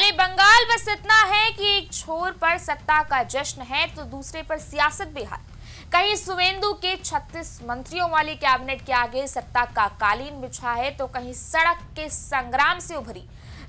खाली बंगाल बस इतना है कि एक छोर पर सत्ता का जश्न है तो दूसरे पर सियासत बेहाल। कहीं सुवेंदु के 36 मंत्रियों वाली कैबिनेट के आगे सत्ता का कालीन बिछा है तो कहीं सड़क के संग्राम से उभरी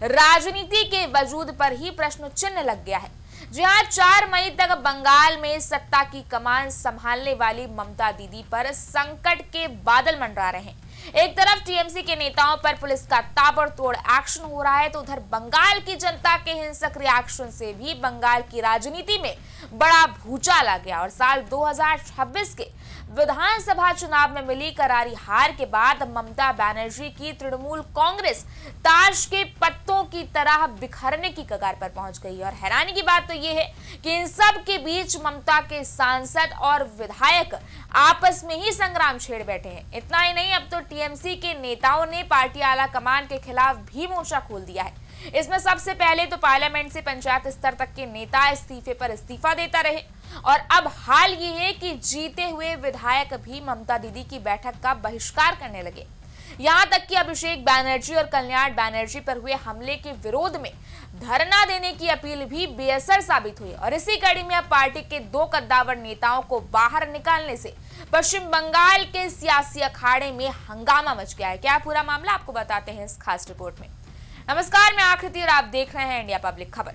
राजनीति के वजूद पर ही प्रश्न चिन्ह लग गया है। जी हाँ, 4 मई तक बंगाल में सत्ता की कमान संभालने वाली ममता दीदी पर संकट के बादल मंडरा रहे हैं। एक तरफ टीएमसी के नेताओं पर पुलिस का ताबड़तोड़ एक्शन हो रहा है तो उधर बंगाल की जनता के हिंसक रिएक्शन से भी बंगाल की राजनीति में बड़ा भूचाल आ गया और साल 2026 के विधानसभा चुनाव में मिली करारी हार के बाद ममता बनर्जी की तृणमूल कांग्रेस ताश के पत्तों की तरह बिखरने की कगार पर पहुंच गई। और हैरानी की बात तो यह है कि इन सब के बीच ममता के सांसद और विधायक आपस में ही संग्राम छेड़ बैठे हैं। इतना ही नहीं, अब तो टीएमसी के नेताओं ने पार्टी आला कमान के खिलाफ भी मोर्चा खोल दिया है। इसमें सबसे पहले तो पार्लियामेंट से पंचायत स्तर तक के नेता इस्तीफे पर इस्तीफा देता रहे और अब हाल ये है कि जीते हुए विधायक भी ममता दीदी की बैठक का बहिष्कार करने लगे। यहां तक कि अभिषेक बैनर्जी और कल्याण बैनर्जी पर हुए हमले के विरोध में धरना देने की अपील भी बेअसर साबित हुई और इसी कड़ी में अब पार्टी के 2 कद्दावर नेताओं को बाहर निकालने से पश्चिम बंगाल के सियासी अखाड़े में हंगामा मच गया है। क्या पूरा मामला आपको बताते हैं इस खास रिपोर्ट में। नमस्कार, मैं आकृति और आप देख रहे हैं इंडिया पब्लिक खबर।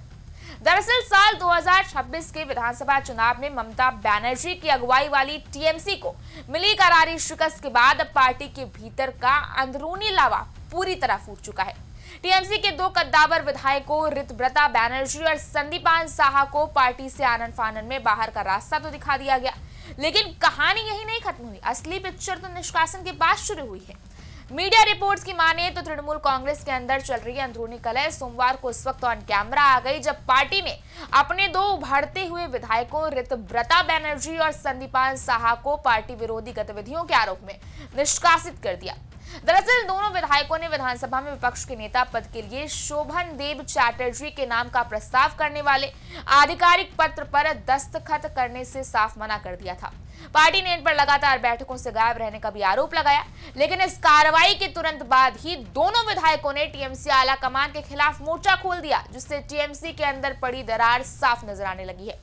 दरअसल साल 2026 के विधानसभा चुनाव में ममता बनर्जी की अगुवाई वाली टीएमसी को मिली करारी शिकस्त के बाद अब पार्टी के भीतर का अंदरूनी लावा पूरी तरह फूट चुका है। टीएमसी के 2 कद्दावर विधायकों ऋतव्रता बनर्जी और संदीपान साहा को पार्टी से आनन फानन में बाहर का रास्ता तो दिखा दिया गया, लेकिन कहानी यही नहीं खत्म हुई। असली पिक्चर तो निष्कासन के बाद शुरू हुई है। मीडिया रिपोर्ट्स की माने तो तृणमूल कांग्रेस के अंदर चल रही अंदरूनी कलह सोमवार को उस वक्त ऑन कैमरा आ गई जब पार्टी ने अपने 2 उभरते हुए विधायकों ऋतव्रता बनर्जी और संदीपान साहा को पार्टी विरोधी गतिविधियों के आरोप में निष्कासित कर दिया। दरअसल दोनों विधायकों ने विधानसभा में विपक्ष के नेता पद के लिए शोभन देव चैटर्जी के नाम का प्रस्ताव करने वाले आधिकारिक पत्र पर दस्तखत करने से साफ मना कर दिया था। पार्टी ने इन पर लगातार बैठकों से गायब रहने का भी आरोप लगाया, लेकिन इस कार्रवाई के तुरंत बाद ही दोनों विधायकों ने टीएमसी आला कमान के खिलाफ मोर्चा खोल दिया, जिससे टीएमसी के अंदर पड़ी दरार साफ नजर आने लगी है।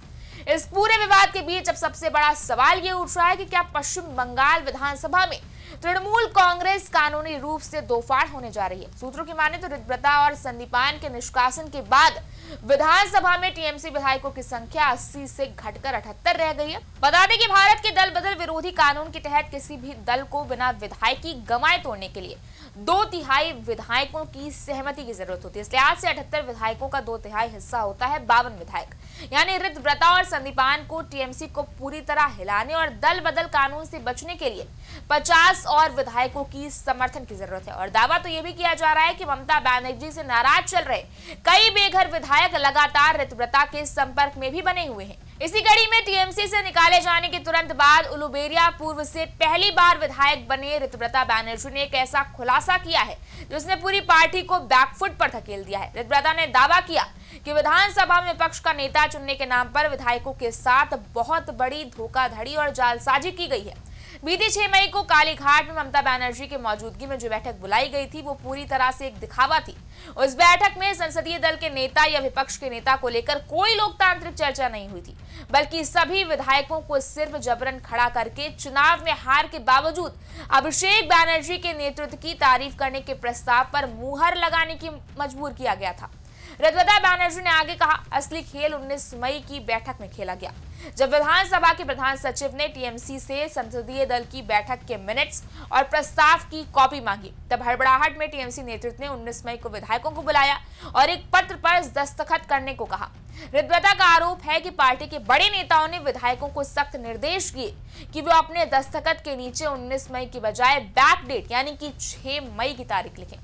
इस पूरे विवाद के बीच अब सबसे बड़ा सवाल ये उठ रहा है कि क्या पश्चिम बंगाल विधानसभा में तृणमूल कांग्रेस कानूनी रूप से दोफाड़ होने जा रही है। सूत्रों की माने तो ऋतव्रता और संदीपान के निष्कासन के बाद विधानसभा में टीएमसी विधायकों की संख्या 80 से घटकर 78 रह गई है। बता दें कि भारत के दल बदल विरोधी कानून के तहत किसी भी दल को बिना विधायकी गवाए तोड़ने के लिए 2/3 विधायकों की सहमति की जरूरत होती है। इसलिए आज से 78 विधायकों का 2/3 हिस्सा होता है 52 विधायक। यानी ऋतव्रता और संदीपान को टीएमसी को पूरी तरह हिलाने और दल बदल कानून से बचने के लिए 50 और विधायकों की समर्थन की जरूरत है। और दावा तो यह भी किया जा रहा है कि ममता बनर्जी से नाराज चल रहे कई बेघर विधायक लगातार ऋतव्रता के संपर्क में भी बने हुए हैं। इसी कड़ी में टीएमसी से निकाले जाने के तुरंत बाद उलुबेरिया पूर्व से पहली बार विधायक बने ऋतव्रता बनर्जी ने एक ऐसा खुलासा किया है जिसने पूरी पार्टी को बैकफुट पर धकेल दिया है। ऋतव्रता ने दावा किया कि विधानसभा में विपक्ष का नेता चुनने के नाम पर विधायकों के साथ बहुत बड़ी धोखाधड़ी और जालसाजी की गई है। बीती 6 मई को कालीघाट में ममता बनर्जी की मौजूदगी में जो बैठक बुलाई गई थी वो पूरी तरह से एक दिखावा थी। उस बैठक में संसदीय दल के नेता या विपक्ष के नेता को लेकर कोई लोकतांत्रिक चर्चा नहीं हुई थी, बल्कि सभी विधायकों को सिर्फ जबरन खड़ा करके चुनाव में हार के बावजूद अभिषेक बैनर्जी के नेतृत्व की तारीफ करने के प्रस्ताव पर मुहर लगाने की मजबूर किया गया था। ऋतव्रता बनर्जी ने आगे कहा, असली खेल 19 मई की बैठक में खेला गया जब विधानसभा के प्रधान सचिव ने टीएमसी से संसदीय दल की बैठक के मिनट्स और प्रस्ताव की कॉपी मांगी। तब हड़बड़ाहट में टीएमसी नेतृत्व ने 19 मई को विधायकों को बुलाया और एक पत्र पर दस्तखत करने को कहा। ऋतव्रता का आरोप है कि पार्टी के बड़े नेताओं ने विधायकों को सख्त निर्देश दिए कि वे अपने दस्तखत के नीचे 19 मई की बजाय बैक डेट यानी कि 6 मई की तारीख लिखें।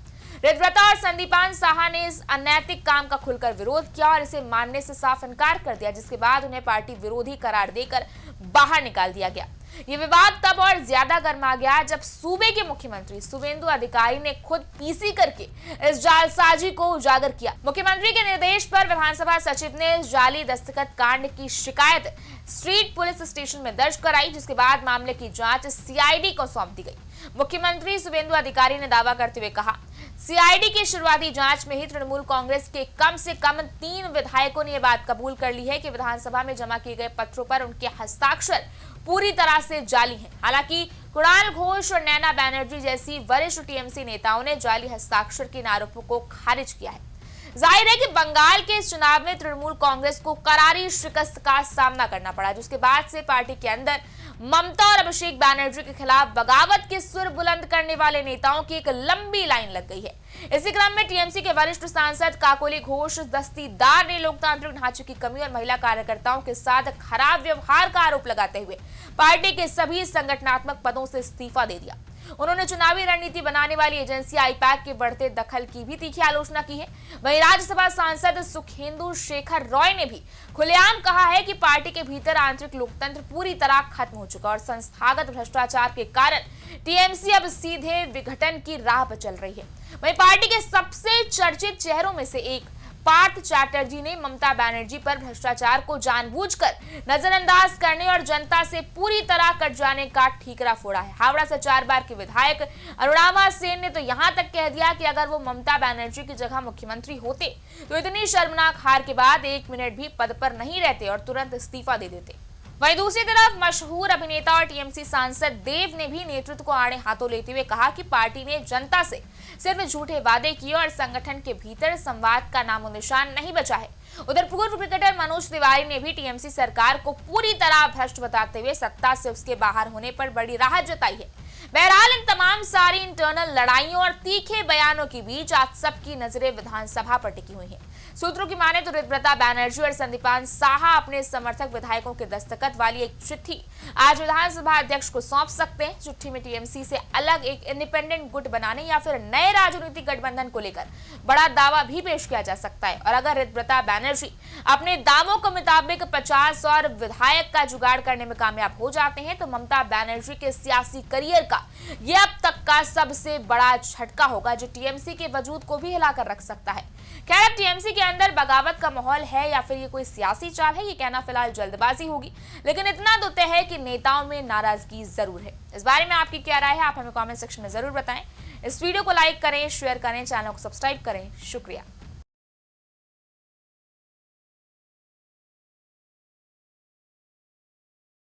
ऋतव्रता और संदीपान साहा ने इस अनैतिक काम का खुलकर विरोध किया और इसे मानने से साफ इनकार कर दिया, जिसके बाद उन्हें पार्टी विरोधी करार देकर बाहर निकाल दिया गया। ये विवाद तब और ज्यादा गर्मा गया जब सूबे के मुख्यमंत्री सुवेंदु अधिकारी ने खुद पीसी करके इस जालसाजी को उजागर किया। मुख्यमंत्री के निर्देश पर विधानसभा सचिव ने इस जाली दस्तखत कांड की शिकायत स्ट्रीट पुलिस स्टेशन में दर्ज कराई, जिसके बाद मामले की जांच सीआईडी को सौंप दी गई। मुख्यमंत्री सुवेंदु अधिकारी ने दावा करते हुए कहा, सीआईडी की शुरुआती जांच में ही तृणमूल कांग्रेस के कम से कम 3 विधायकों ने यह बात कबूल कर ली है कि विधानसभा में जमा किए गए पत्रों पर उनके हस्ताक्षर पूरी तरह से जाली हैं। हालांकि कुणाल घोष और नैना बैनर्जी जैसी वरिष्ठ टीएमसी नेताओं ने जाली हस्ताक्षर के इन आरोपों को खारिज किया है। जाहिर है कि बंगाल के इस चुनाव में तृणमूल कांग्रेस को करारी शिकस्त का सामना करना पड़ा, जिसके बाद से पार्टी के अंदर ममता और अभिषेक बैनर्जी के खिलाफ बगावत के सुर बुलंद करने वाले नेताओं की एक लंबी लाइन लग गई है। इसी क्रम में टीएमसी के वरिष्ठ सांसद काकोली घोष दस्तीदार ने लोकतांत्रिक ढांचे की कमी और महिला कार्यकर्ताओं के साथ खराब व्यवहार का आरोप लगाते हुए पार्टी के सभी संगठनात्मक पदों से इस्तीफा दे दिया। उन्होंने चुनावी रणनीति बनाने वाली एजेंसी आईपैक के बढ़ते दखल की भी तीखी आलोचना की है। वहीं राज्यसभा सांसद सुखेंदु शेखर रॉय ने भी खुलेआम कहा है कि पार्टी के भीतर आंतरिक लोकतंत्र पूरी तरह खत्म हो चुका और संस्थागत भ्रष्टाचार के कारण टीएमसी अब सीधे विघटन की राह पर चल रही है। वहीं पार्टी के सबसे चर्चित चेहरों में से एक पार्थ चैटर्जी ने ममता बनर्जी पर भ्रष्टाचार को जानबूझकर नजरअंदाज करने और जनता से पूरी तरह कट जाने का ठीकरा फोड़ा है। हावड़ा से 4 बार के विधायक अरुणामा सेन ने तो यहां तक कह दिया कि अगर वो ममता बनर्जी की जगह मुख्यमंत्री होते तो इतनी शर्मनाक हार के बाद 1 मिनट भी पद पर नहीं रहते और तुरंत इस्तीफा दे देते। वहीं दूसरी तरफ मशहूर अभिनेता और टीएमसी सांसद देव ने भी नेतृत्व को आड़े हाथों लेते हुए कहा कि पार्टी ने जनता से सिर्फ झूठे वादे किए और संगठन के भीतर संवाद का नामो निशान नहीं बचा है। उधर पूर्व क्रिकेटर मनोज तिवारी ने भी टीएमसी सरकार को पूरी तरह भ्रष्ट बताते हुए सत्ता से उसके बाहर होने पर बड़ी राहत जताई है। बहरहाल इन तमाम सारी इंटरनल लड़ाइयों और तीखे बयानों के बीच आज सबकी नजरें विधानसभा पर टिकी हुई हैं। सूत्रों की माने तो ऋतव्रता बैनर्जी और संदीपान साहा अपने समर्थक विधायकों के दस्तखत वाली एक चिट्ठी आज विधानसभा अध्यक्ष को सौंप सकते हैं। चिट्ठी में टीएमसी से अलग एक इंडिपेंडेंट गुट बनाने या फिर नए राजनीतिक गठबंधन को लेकर बड़ा दावा भी पेश किया जा सकता है। और अगर ऋतव्रता बैनर्जी अपने दावों के मुताबिक 50 और विधायक का जुगाड़ करने में कामयाब हो जाते हैं तो ममता बनर्जी के सियासी करियर का यह अब तक का सबसे बड़ा झटका होगा, जो टीएमसी के वजूद को भी हिलाकर रख सकता है। खैर, अब टीएमसी के अंदर बगावत का माहौल है या फिर ये कोई सियासी चाल है, ये कहना फिलहाल जल्दबाजी होगी, लेकिन इतना तो तय है कि नेताओं में नाराजगी जरूर है। इस बारे में आपकी क्या राय है, आप हमें कमेंट सेक्शन में जरूर बताएं। इस वीडियो को लाइक करें, शेयर करें, चैनल को सब्सक्राइब करें। शुक्रिया।